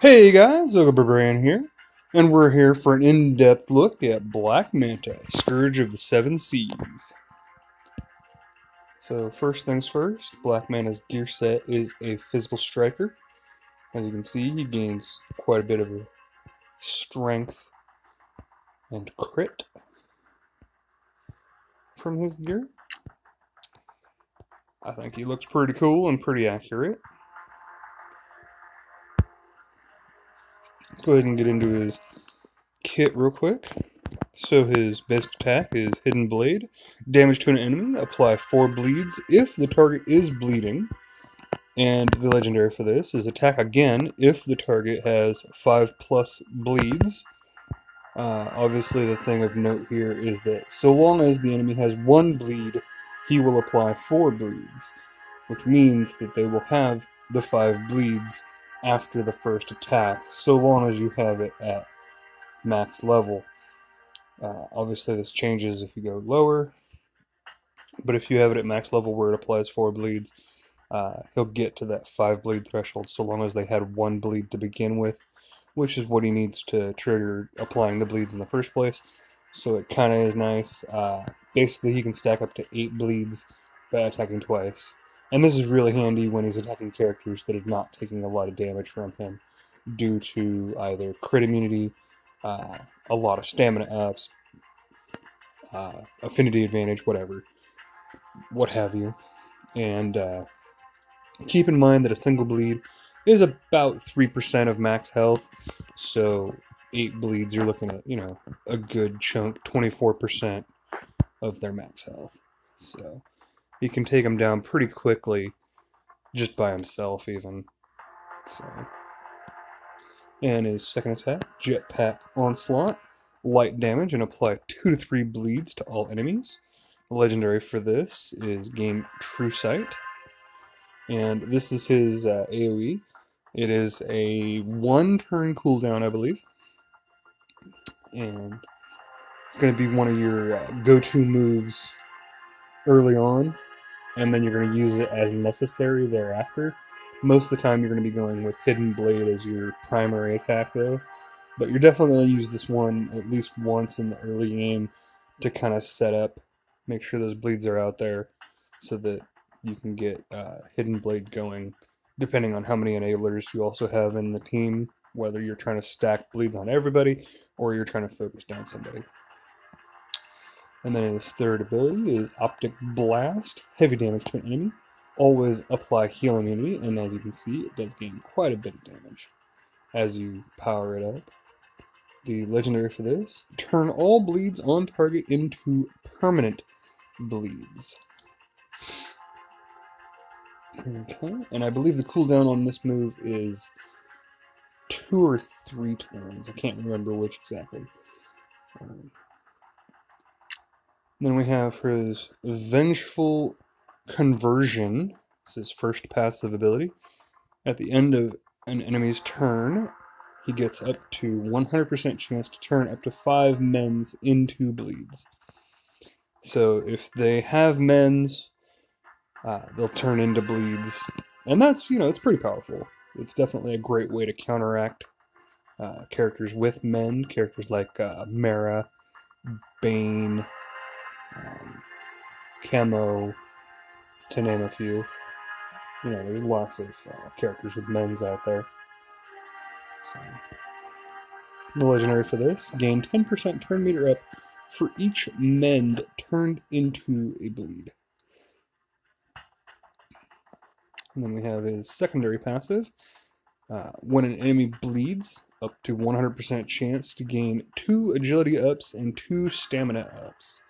Hey guys, OgreBarberian here, and we're here for an in-depth look at Black Manta, Scourge of the Seven Seas. So first things first, Black Manta's gear set is a physical striker. As you can see, he gains quite a bit of strength and crit from his gear. I think he looks pretty cool and pretty accurate. Let's go ahead and get into his kit real quick. So his basic attack is Hidden Blade. Damage to an enemy, apply 4 bleeds if the target is bleeding. And the legendary for this is Attack again if the target has 5+ bleeds. Obviously the thing of note here is that so long as the enemy has 1 bleed, he will apply 4 bleeds. Which means that they will have the 5 bleeds after the first attack, so long as you have it at max level. Obviously this changes if you go lower, but if you have it at max level where it applies 4 bleeds, he'll get to that 5 bleed threshold so long as they had 1 bleed to begin with, which is what he needs to trigger applying the bleeds in the first place. So it kind of is nice. Basically he can stack up to 8 bleeds by attacking twice. And this is really handy when he's attacking characters that are not taking a lot of damage from him due to either crit immunity, a lot of stamina ups, affinity advantage, what have you. And keep in mind that a single bleed is about 3% of max health, so 8 bleeds, you're looking at, a good chunk, 24% of their max health. So you can take him down pretty quickly just by himself, even. So. And his second attack, Jetpack Onslaught, light damage, and apply 2 to 3 bleeds to all enemies. The legendary for this is gain True Sight, and this is his AoE. It is a 1-turn cooldown, I believe, and it's going to be one of your go-to moves early on, and then you're going to use it as necessary thereafter. Most of the time you're going to be going with Hidden Blade as your primary attack, though. But you're definitely going to use this one at least once in the early game to kind of set up, make sure those bleeds are out there so that you can get Hidden Blade going, depending on how many enablers you also have in the team, whether you're trying to stack bleeds on everybody or you're trying to focus down somebody. And then his third ability is Optic Blast, heavy damage to an enemy. Always apply heal immunity, and as you can see, it does gain quite a bit of damage as you power it up. The legendary for this, turn all bleeds on target into permanent bleeds. Okay, and I believe the cooldown on this move is 2 or 3 turns. I can't remember which exactly. Then we have his Vengeful Conversion. This is his first passive ability. At the end of an enemy's turn, he gets up to 100% chance to turn up to 5 mens into bleeds. So if they have mens, they'll turn into bleeds. And that's, it's pretty powerful. It's definitely a great way to counteract characters with men. Characters like Mara, Bane, Camo, to name a few. There's lots of characters with mens out there. So. The legendary for this, gain 10% turn meter up for each mend turned into a bleed. And then we have his secondary passive. When an enemy bleeds, up to 100% chance to gain 2 agility ups and 2 stamina ups.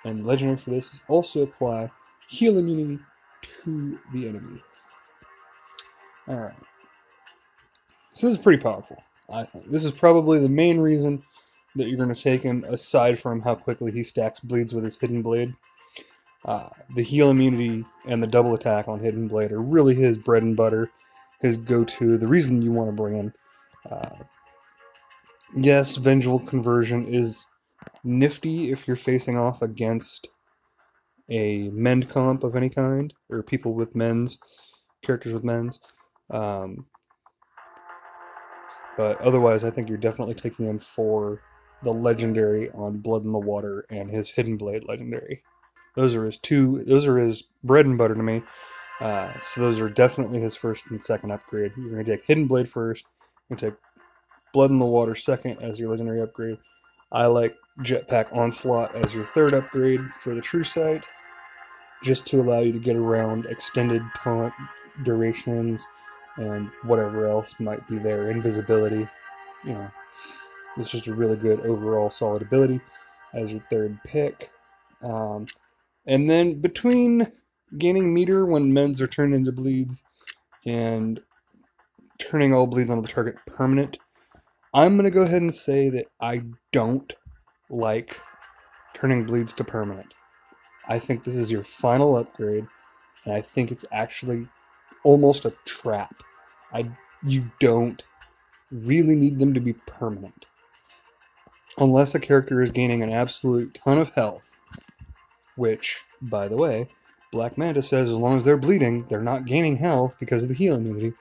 And legendary for this is also apply heal immunity to the enemy. Alright. So this is pretty powerful, I think. This is probably the main reason that you're going to take him, aside from how quickly he stacks bleeds with his Hidden Blade. The heal immunity and the double attack on Hidden Blade are really his bread and butter, his go-to, the reason you want to bring him. Yes, Vengeful Conversion is nifty if you're facing off against a mend comp of any kind, or people with mens, characters with mens. But otherwise, I think you're definitely taking him for the legendary on Blood in the Water and his Hidden Blade legendary. Those are his two. Those are his bread and butter to me. So those are definitely his first and second upgrade. You're going to take Hidden Blade first, and take Blood in the Water second as your legendary upgrade. I like Jetpack Onslaught as your third upgrade for the True Sight, just to allow you to get around extended taunt durations and whatever else might be there. Invisibility, you know, it's just a really good overall solid ability as your third pick. And then between gaining meter when meds are turned into bleeds and turning all bleeds onto the target permanent, I'm going to go ahead and say that I don't like turning bleeds to permanent. I think this is your final upgrade, and I think it's actually almost a trap. You don't really need them to be permanent. Unless a character is gaining an absolute ton of health, which, by the way, Black Manta says as long as they're bleeding, they're not gaining health because of the heal immunity.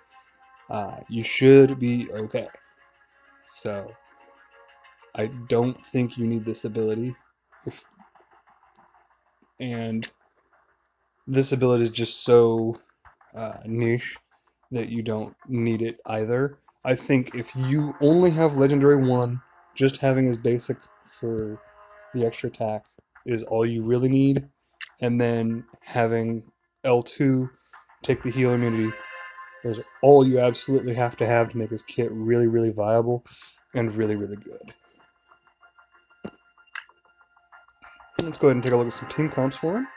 You should be okay. So, I don't think you need this ability. And this ability is just so niche that you don't need it either. I think if you only have Legendary 1, just having his basic for the extra attack is all you really need. And then having L2 take the heal immunity is all you absolutely have to make his kit really, really viable and really, really good. Let's go ahead and take a look at some team comps for him.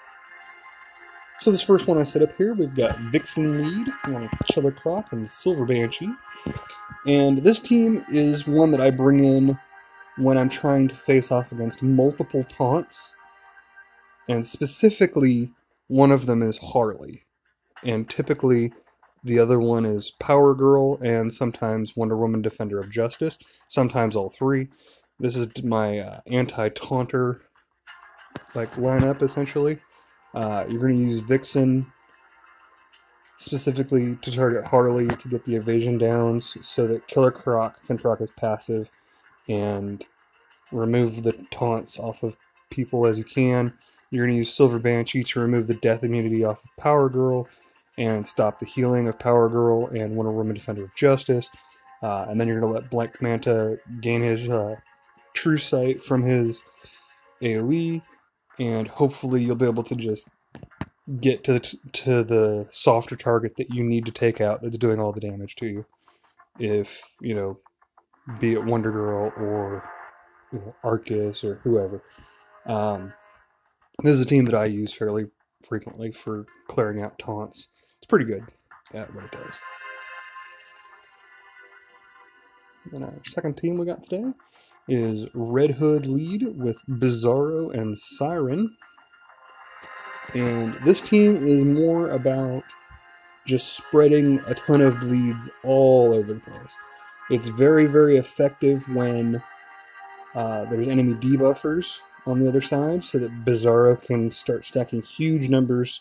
So this first one I set up here, we've got Vixen lead, along with Killer Croc and Silver Banshee. And this team is one that I bring in when I'm trying to face off against multiple taunts. And specifically, one of them is Harley. And typically, the other one is Power Girl and sometimes Wonder Woman Defender of Justice. Sometimes all three. This is my anti-taunter lineup, essentially. You're going to use Vixen specifically to target Harley to get the evasion downs so that Killer Croc can proc his passive and remove the taunts off of people as you can. You're going to use Silver Banshee to remove the death immunity off of Power Girl and stop the healing of Power Girl and Wonder Woman Defender of Justice. And then you're going to let Black Manta gain his True Sight from his AoE, and hopefully you'll be able to just get to the softer target that you need to take out that's doing all the damage to you. If, be it Wonder Girl or Arcus or whoever. This is a team that I use fairly frequently for clearing out taunts. It's pretty good at what it does. And our second team we got today is Red Hood lead with Bizarro and Siren. And this team is more about just spreading a ton of bleeds all over the place. It's very, very effective when there's enemy debuffers on the other side, so that Bizarro can start stacking huge numbers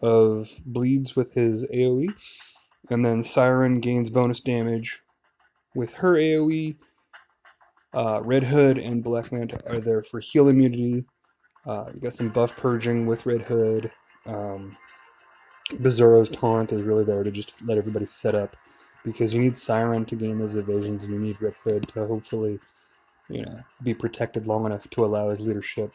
of bleeds with his AoE. And then Siren gains bonus damage with her AoE. Red Hood and Black Manta are there for heal immunity. You got some buff purging with Red Hood. Bizarro's taunt is really there to just let everybody set up, because you need Siren to gain those evasions, and you need Red Hood to hopefully, be protected long enough to allow his leadership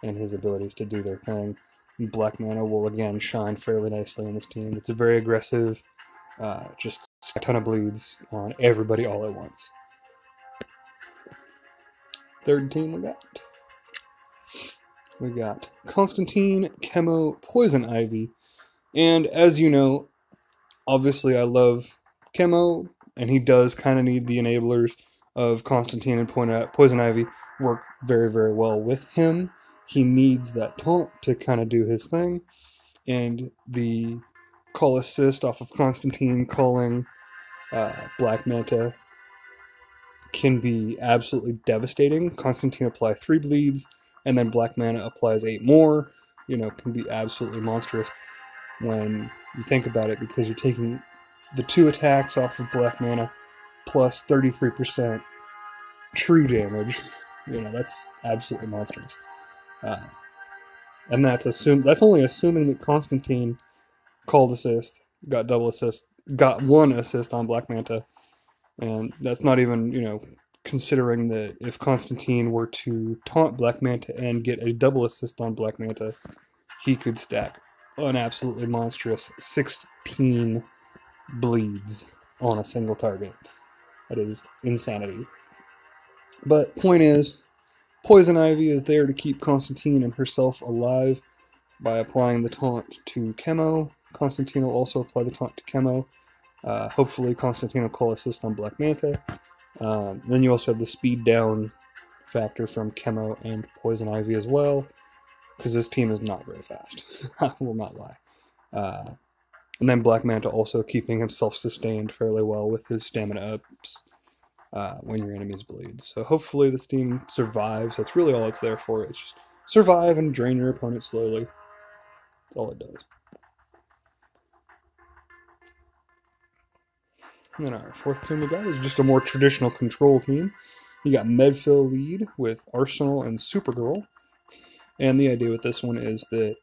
and his abilities to do their thing. And Black Manta will again shine fairly nicely in this team. It's a very aggressive, just a ton of bleeds on everybody all at once. Third team we got Constantine, Chemo, Poison Ivy. And as you know, obviously I love Chemo, and he does kind of need the enablers of Constantine and Poison Ivy work very, very well with him. He needs that taunt to kind of do his thing, and the call assist off of Constantine calling Black Manta can be absolutely devastating. Constantine apply 3 bleeds, and then Black Manta applies 8 more. Can be absolutely monstrous when you think about it, because you're taking the 2 attacks off of Black Manta plus 33% true damage. That's absolutely monstrous. And that's only assuming that Constantine called assist, got double assist, got 1 assist on Black Manta, and that's not even considering that if Constantine were to taunt Black Manta and get a double assist on Black Manta, he could stack an absolutely monstrous 16 bleeds on a single target. That is insanity. But point is, Poison Ivy is there to keep Constantine and herself alive by applying the taunt to Chemo. Constantine will also apply the taunt to Chemo. Hopefully Constantine will call assist on Black Manta. Then you also have the speed down factor from Chemo and Poison Ivy as well, because this team is not very fast. I will not lie. And then Black Manta also keeping himself sustained fairly well with his stamina ups when your enemies bleed. So hopefully this team survives. That's really all it's there for. It's just survive and drain your opponent slowly. That's all it does. And then our fourth team we got is just a more traditional control team. You got Medfill lead with Arsenal and Supergirl. And the idea with this one is that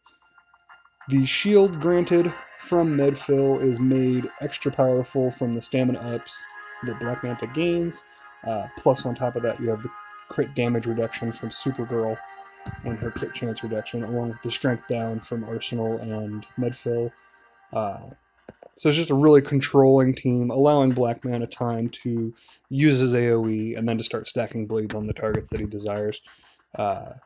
the shield granted from Medfill is made extra powerful from the stamina ups that Black Manta gains. Plus, on top of that, you have the crit damage reduction from Supergirl and her crit chance reduction, along with the strength down from Arsenal and Medfill. So it's just a really controlling team, allowing Black Manta time to use his AoE and then to start stacking bleeds on the targets that he desires. And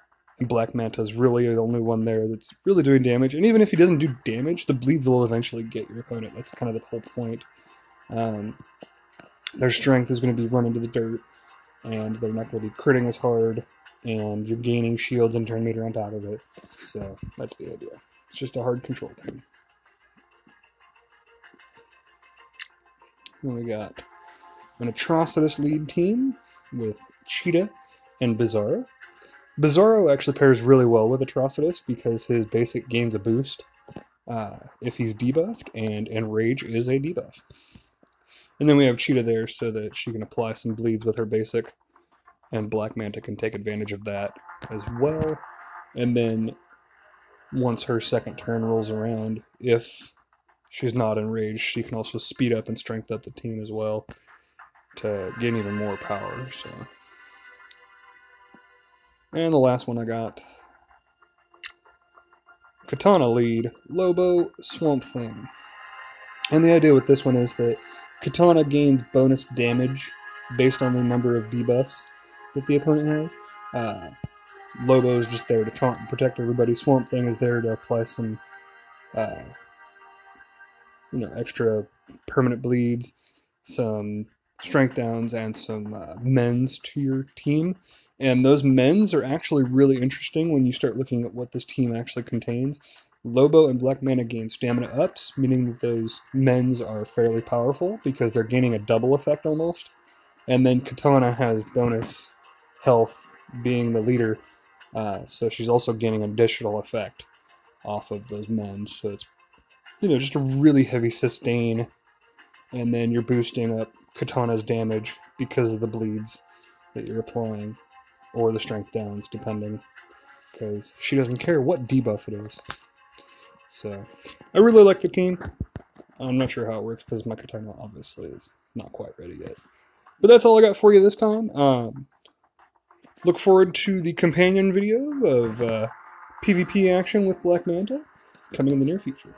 Black Manta is really the only one there that's really doing damage. And even if he doesn't do damage, the bleeds will eventually get your opponent. That's kind of the whole point. Their strength is going to be running to the dirt, and they're not going to be critting as hard, and you're gaining shields and turn meter on top of it. So that's the idea. It's just a hard control team. Then we got an Atrocitus lead team with Cheetah and Bizarro. Bizarro actually pairs really well with Atrocitus because his basic gains a boost if he's debuffed, and Enrage is a debuff. And then we have Cheetah there so that she can apply some bleeds with her basic, and Black Manta can take advantage of that as well. And then once her second turn rolls around, if she's not enraged, she can also speed up and strength up the team as well to gain even more power. So, and the last one I got, Katana lead, Lobo, Swamp Thing. And the idea with this one is that Katana gains bonus damage based on the number of debuffs that the opponent has. Lobo is just there to taunt and protect everybody. Swamp Thing is there to apply some extra permanent bleeds, some strength downs, and some mends to your team. And those mends are actually really interesting when you start looking at what this team actually contains. Lobo and Black Manta gain stamina ups, meaning that those mends are fairly powerful because they're gaining a double effect almost. And then Katana has bonus health, being the leader, so she's also gaining an additional effect off of those mends. So it's just a really heavy sustain, and then you're boosting up Katana's damage because of the bleeds that you're applying, or the strength downs, depending, because she doesn't care what debuff it is. So, I really like the team. I'm not sure how it works, because my Katana obviously is not quite ready yet. But that's all I got for you this time. Look forward to the companion video of PvP action with Black Manta coming in the near future.